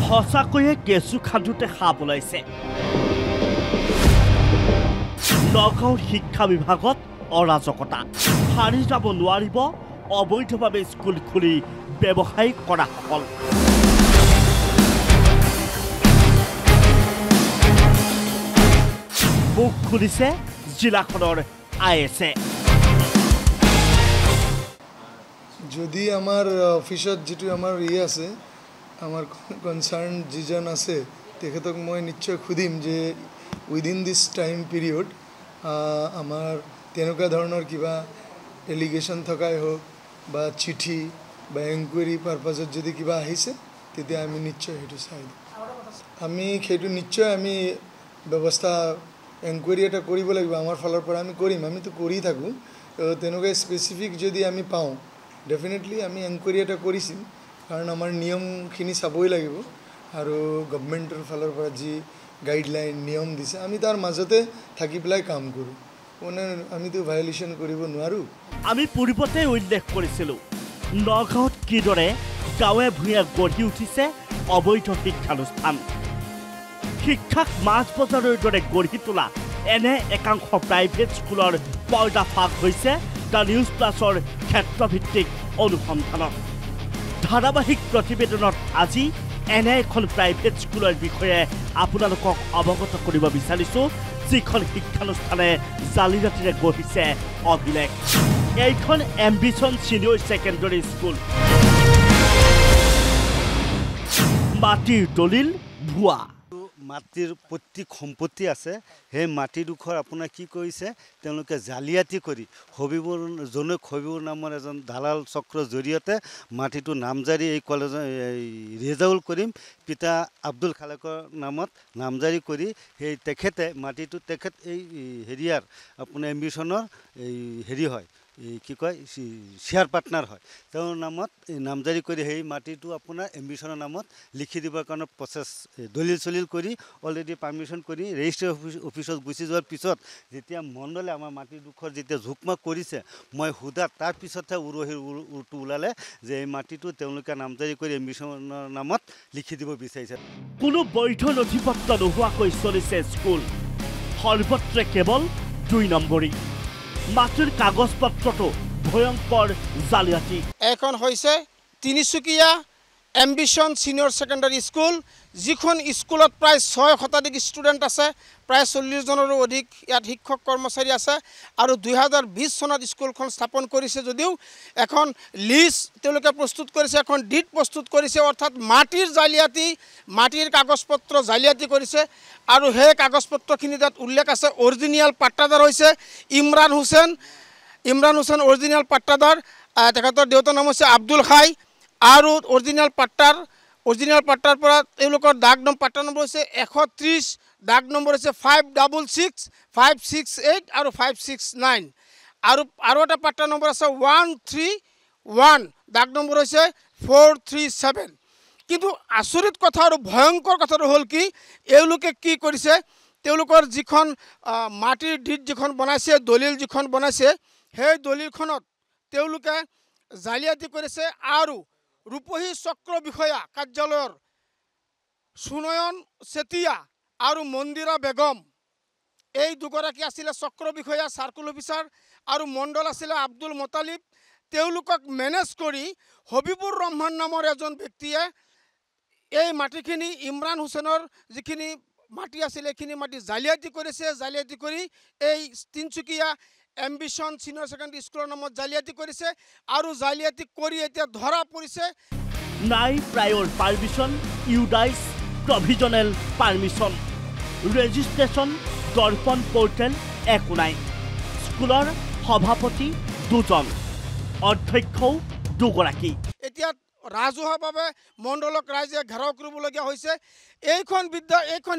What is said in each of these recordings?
সঁচাকৈয়ে কেঁচু খান্দোতে সাপ ওলাইছে। নগাঁও শিক্ষা বিভাগত অৰাজকতা। সাৰি যাব নোৱাৰিব অবৈধভাৱে স্কুল খুলি ব্যৱসায় কৰাসকল। মুখ খুলিছে জিলাখনৰ ISA। যদি আমার অফিসত যেটো আমার আছে আমার কনসার্ন যিজন আছে তেখেতক মই নিশ্চয় খুদিম যে উইদিন দিস টাইম পিরিয়ড আমার তেনেকুৱা ধৰণৰ কিবা এলিগেশন থকাই হোক বা চিঠি বা এনকুয়ারি পারপাজত যদি কিবা আহিছে তেতিয়া আমি নিশ্চয় হেতু চাই দিম। আমি সেইটো নিশ্চয় আমি ব্যৱস্থা এনকুয়াৰি এটা কৰিব লাগিব আমাৰ ফালৰ পৰা আমি কৰিম। আমি তো কৰি থাকো তেনেকুৱা স্পেসিফিক যদি আমি পাওঁ ডেফিনেটলি আমি এনকুয়াৰি এটা কৰিছিম কাৰণ আমাৰ নিয়মখিনি চাবই লাগিব আৰু গভৰ্ণমেণ্টৰ ফালৰ পৰা যি গাইডলাইন নিয়ম দিছে আমি তাৰ মাজতে থাকি পেলাই কাম কৰোঁ। মানে আমিতো ভায়োলেশ্যন কৰিব নোৱাৰোঁ। আমি পূৰ্বতে উল্লেখ কৰিছিলোঁ নগাঁৱত কিদৰে গাঁৱে ভূঞে গঢ়ি উঠিছে অবৈধ শিক্ষানুষ্ঠান। শিক্ষাক মাছ বজাৰৰ দৰে গঢ়ি তোলা এনে একাংশ প্ৰাইভেট স্কুলৰ পৰ্দাফাশ হৈছে দ্য নিউজ প্লাছৰ ক্ষেত্ৰভিত্তিক অনুসন্ধানত। ধাৰাবাহিক প্ৰতিবেদনত আজি এনে এখন প্ৰাইভেট স্কুলৰ বিষয়ে আপোনালোকক অৱগত কৰিব বিচাৰিছোঁ যিখন শিক্ষানুষ্ঠানে জালিয়াতিৰে গঢ়িছে অভিলেখ। এইখন এম্বিশন ছিনিয়ৰ ছেকেণ্ডেৰী স্কুল। মাটিৰ দলিল ভুৱা। মাটিৰ প্ৰত্যেক সম্পত্তি আছে সেই মাটিডোখৰ আপোনাৰ কি কৰিছে তেওঁলোকে জালিয়াতি কৰি জনক হবিবুৰ নামৰ এজন দালাল চক্ৰৰ জৰিয়তে মাটিটো নামজাৰি এই কলেজৰ ৰেজাউল কৰিম পিতা আব্দুল খালেকৰ নামত নামজাৰি কৰি সেই তেখেতে মাটিটো তেখেত এই হেৰিয়াৰ আপোনাৰ এম্বিশনৰ এই হেৰি হয় কি কয় শ্বেয়াৰ পাৰ্টনাৰ হয় তেওঁৰ নামত নামজাৰি কৰি সেই মাটিটো আপোনাৰ এম্বিশনৰ নামত লিখি দিবৰ কাৰণে প্ৰচেছ দলিল চলিল কৰি অলৰেডি পাৰ্মিশ্যন কৰি ৰেজিষ্ট্ৰি অফিচত গুচি যোৱাৰ পিছত যেতিয়া মণ্ডলে আমাৰ মাটিডোখৰ যেতিয়া জোকমাক কৰিছে মই সোধাত তাৰপিছতহে উৰটো ওলালে যে এই মাটিটো তেওঁলোকে নামজাৰি কৰি এম্বিশনৰ নামত লিখি দিব বিচাৰিছে। কোনো বৈধ নথি পত্ৰ নোহোৱাকৈ চলিছে স্কুল। সৰ্বত্ৰে কেৱল 2 নম্বৰী। মাটিৰ কাগজ পত্ৰটো ভয়ংকৰ জালিয়াতি। এখন হৈছে Tinsukia ambition senior secondary school যিখন স্কুলত প্ৰায় 6 শতাধিক ষ্টুডেণ্ট আছে প্ৰায় 40 জনৰো অধিক ইয়াত শিক্ষক কৰ্মচাৰী আছে আৰু 2020 চনত স্কুলখন স্থাপন কৰিছে যদিও এখন লিষ্ট তেওঁলোকে প্ৰস্তুত কৰিছে এখন ডিড প্ৰস্তুত কৰিছে অৰ্থাৎ মাটিৰ জালিয়াতি মাটিৰ কাগজ পত্ৰ জালিয়াতি কৰিছে আৰু সেই কাগজ পত্ৰখিনি তাত উল্লেখ আছে অৰিজিনেল পাট্টাদাৰ হৈছে ইমৰান হুছেইন অৰিজিনেল পাট্টাদাৰ তেখেতৰ দেউতাৰ নাম হৈছে আব্দুল খাই আৰু অৰিজিনেল পাট্টাৰ পৰা তেওঁলোকৰ দাগ নম্বৰ পাট্টা নম্বৰ হৈছে 130 দাগ নম্বৰ হৈছে 566 568 আৰু 569 আৰু এটা পাট্টা নম্বৰ আছে 131 দাগ নম্বৰ হৈছে 437। কিন্তু আচৰিত কথা আৰু ভয়ংকৰ কথাটো হ'ল কি এওঁলোকে কি কৰিছে তেওঁলোকৰ যিখন মাটিৰ ডিড যিখন বনাইছে দলিল যিখন বনাইছে সেই দলিলখনত তেওঁলোকে জালিয়াতি কৰিছে আৰু ৰূপহী চক্ৰ বিষয়া কাৰ্যালয়ৰ সুনয়ন চেতিয়া আৰু মন্দিৰা বেগম এই দুগৰাকী আছিলে চক্ৰ বিষয়া সাৰ্কুল অফিচাৰ আৰু মণ্ডল আছিলে আব্দুল মোতালিব তেওঁলোকক মেনেজ কৰি হবিবুৰ ৰহমান নামৰ এজন ব্যক্তিয়ে এই মাটিখিনি ইমৰান হুছেইনৰ যিখিনি মাটি আছিলে এইখিনি মাটি জালিয়াতি কৰিছে জালিয়াতি কৰি এই তিনিচুকীয়া এম্বিশন ছিনিয়ৰ ছেকেণ্ডাৰী স্কুলৰ নামত জালিয়াতি কৰিছে আৰু জালিয়াতি কৰি এতিয়া ধৰা পৰিছে। নাই প্ৰায়ৰ permission UDISE provisional permission registration Darpan portal একো নাই। স্কুলৰ সভাপতি 2জন অধ্যক্ষও 2গৰাকী। এতিয়া ৰাজহুৱাভাৱে মণ্ডলক ৰাইজে ঘেৰাও কৰিবলগীয়া হৈছে। এইখন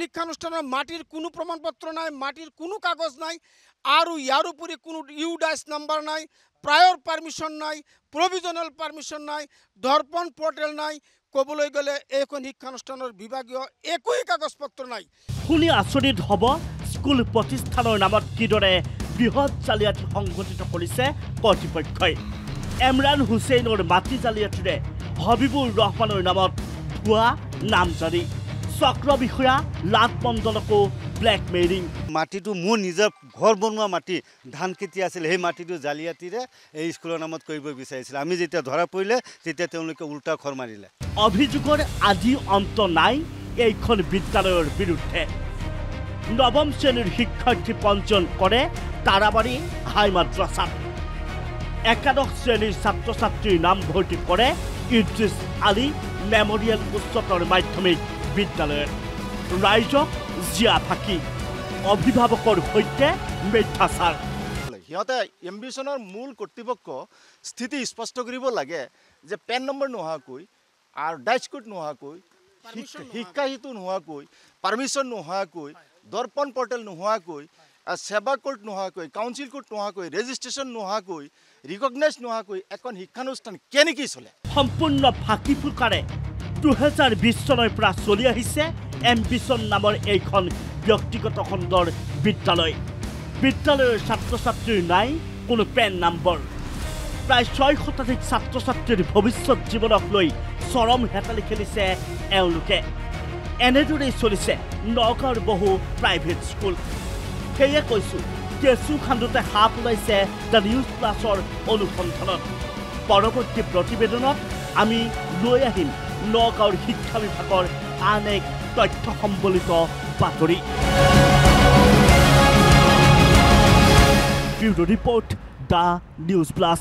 শিক্ষানুষ্ঠানৰ মাটিৰ কোনো প্ৰমাণ পত্ৰ নাই মাটিৰ কোনো কাগজ নাই আৰু ইয়াৰ উপৰি কোনো ইউডাইচ নাম্বাৰ নাই প্ৰায়ৰ পাৰ্মিশ্যন নাই প্ৰভিজনেল পাৰ্মিশ্যন নাই দৰ্পণ পৰ্টেল নাই ক'বলৈ গ'লে এইখন শিক্ষানুষ্ঠানৰ বিভাগীয় একোই কাগজ পত্ৰ নাই। শুনি আচৰিত হ'ব স্কুল প্ৰতিষ্ঠানৰ নামত কিদৰে বৃহৎ জালিয়াতি সংঘটিত কৰিছে কৰ্তৃপক্ষই। ইমৰান হুছেইনৰ মাটি জালিয়াতিৰে হবিবুৰ ৰহমানৰ নামত ভুৱা নামজাৰি চক্ৰ বিষয়া লাট মণ্ডলকো ব্লেকমেইলিং মাটিটো মোৰ নিজৰ ঘৰ বনোৱা মাটি ধান খেতি আছিল সেই মাটিটো জালিয়াতিৰে এই স্কুলৰ নামত কৰিব বিচাৰিছিল আমি যেতিয়া ধৰা পৰিলে তেতিয়া তেওঁলোকে উল্টা খৰ মাৰিলে অভিযোগৰ আজি অন্ত নাই এইখন বিদ্যালয়ৰ বিৰুদ্ধে নৱম শ্ৰেণীৰ শিক্ষাৰ্থী পঞ্জীয়ন কৰে তাৰাবাৰী হাই মাদ্ৰাসাত একাদশ শ্ৰেণীৰ ছাত্ৰ ছাত্ৰীৰ নাম ভৰ্তি কৰে ইদ্ৰিছ আলী মেমৰিয়েল উচ্চতৰ মাধ্যমিক বিদ্যালয়ত ৰাইজক জিয়া ফাঁকি অভিভাৱকৰ সৈতে মিথ্যাচাৰ সিহঁতে এম্বিশ্যনৰ মূল কৰ্তৃপক্ষ স্থিতি স্পষ্ট কৰিব লাগে যে পেন নম্বৰ নোহোৱাকৈ আৰু ডাইচ কোড নোহোৱাকৈ শিক্ষা হেতু নোহোৱাকৈ পাৰ্মিশ্যন নোহোৱাকৈ দৰ্পণ পৰ্টেল নোহোৱাকৈ সেৱা কোড নোহোৱাকৈ কাউন্সিল কোড নোহোৱাকৈ ৰেজিষ্ট্ৰেশ্যন নোহোৱাকৈ ৰিকগনাইজ নোহোৱাকৈ এখন শিক্ষানুষ্ঠান কেনেকৈ চলে সম্পূৰ্ণ ফাঁকি ফুকাৰে 2020 চনৰ পৰা চলি আহিছে এম্বিশ্যন নামৰ এইখন ব্যক্তিগত খণ্ডৰ বিদ্যালয় বিদ্যালয়ৰ ছাত্ৰ ছাত্ৰীৰ নাই কোনো পেন নম্বৰ প্ৰায় 6 শতাধিক ছাত্ৰ ছাত্ৰীৰ ভৱিষ্যত জীৱনক লৈ চৰম হেতালি খেলিছে এওঁলোকে এনেদৰেই চলিছে নগাঁৱৰ বহু প্ৰাইভেট স্কুল সেয়ে কৈছোঁ কেঁচু খান্দোতে সাপ ওলাইছে দ্য নিউজ প্লাছৰ অনুসন্ধানত পৰৱৰ্তী প্ৰতিবেদনত আমি লৈ আহিম নগাঁৱৰ শিক্ষা বিভাগৰ আন এক তথ্য সম্বলিত বাতৰি bureau report the news plus